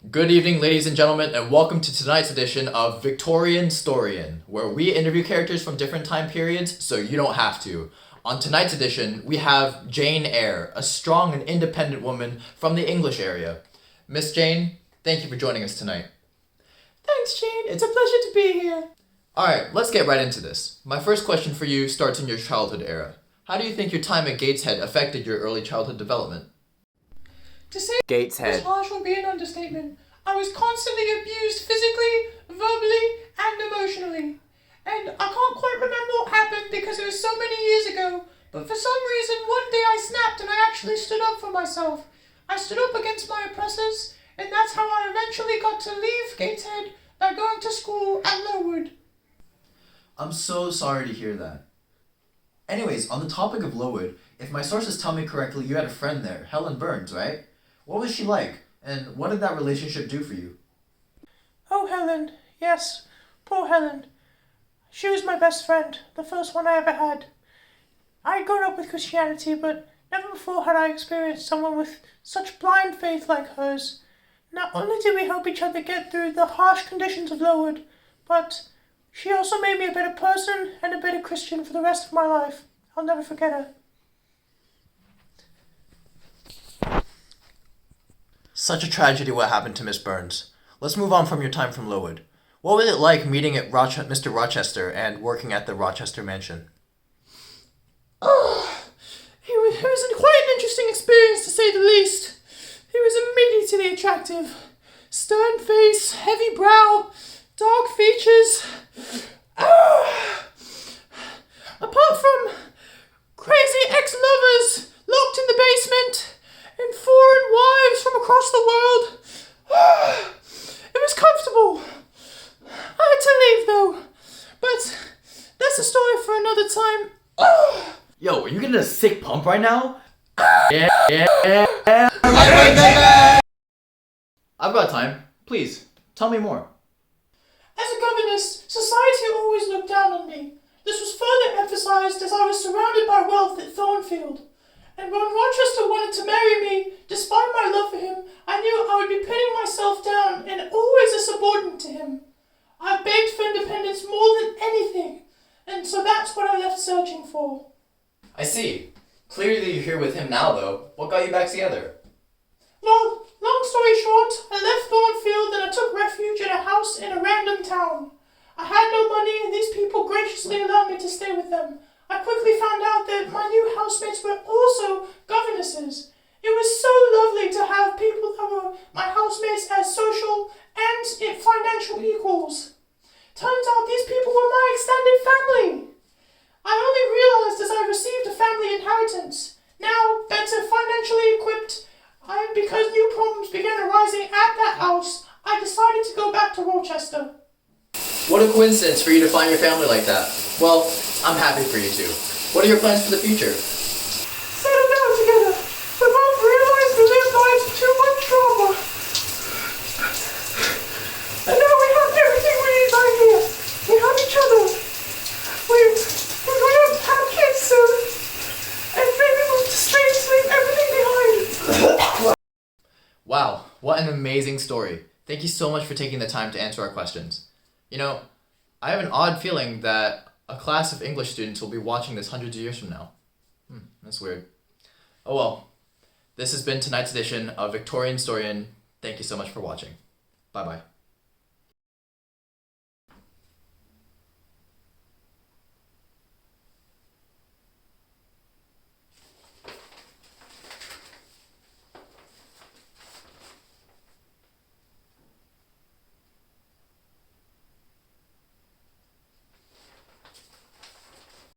Good evening, ladies and gentlemen, and welcome to tonight's edition of Victorian Story In, where we interview characters from different time periods so you don't have to. On tonight's edition, we have Jane Eyre, a strong and independent woman from the English area. Miss Jane, thank you for joining us tonight. Thanks, Jane. It's a pleasure to be here. Alright, let's get right into this. My first question for you starts in your childhood era. How do you think your time at Gateshead affected your early childhood development? To say Gateshead. was harsh would be an understatement. I was constantly abused physically, verbally, and emotionally. And I can't quite remember what happened because it was so many years ago, but for some reason one day I snapped and I actually stood up for myself. I stood up against my oppressors, and that's how I eventually got to leave Gateshead by going to school at Lowood. I'm so sorry to hear that. Anyways, on the topic of Lowood, if my sources tell me correctly, you had a friend there, Helen Burns, right? What was she like, and what did that relationship do for you? Oh, Helen. Yes, poor Helen. She was my best friend, the first one I ever had. I had grown up with Christianity, but never before had I experienced someone with such blind faith like hers. Not only did we help each other get through the harsh conditions of Lowood, but she also made me a better person and a better Christian for the rest of my life. I'll never forget her. Such a tragedy what happened to Miss Burns. Let's move on from your time from Lowood. What was it like meeting at Mr. Rochester and working at the Rochester mansion? Oh, it was quite an interesting experience to say the least. He was immediately attractive. Stern face, heavy brow, dark features. Apart from crazy ex-lovers locked in the basement and foreign wives from across the world, it was comfortable. I had to leave though, but that's a story for another time. Yo, are you getting a sick pump right now? I've got time. Please, tell me more. As a governess, society always looked down on me. This was further emphasized as I was surrounded by wealth at Thornfield. And when Rochester wanted to marry me, despite my love for him, I knew I would be putting myself down and always a subordinate to him. I begged for independence more than anything, and so that's what I left searching for. I see. Clearly you're here with him now, though. What got you back together? Well, long story short, I left Thornfield and I took refuge in a house in a random town. I had no money and these people graciously allowed me to stay with them. I quickly found out that my new housemates were also governesses. It was so lovely to have people that were my housemates as social and financial equals. Turns out these people were my extended family. I only realized as I received a family inheritance. Now, better financially equipped, and because new problems began arising at that house, I decided to go back to Rochester. What a coincidence for you to find your family like that. Well, I'm happy for you too. What are your plans for the future? Settle down together. We both realized we lived lives of too much trauma. And now we have everything we need right here. We have each other. We're going to have kids soon. And maybe move to Spain to leave everything behind. Wow, what an amazing story. Thank you so much for taking the time to answer our questions. You know, I have an odd feeling that a class of English students will be watching this hundreds of years from now. That's weird. Oh well, this has been tonight's edition of Victorian Story In. Thank you so much for watching. Bye-bye.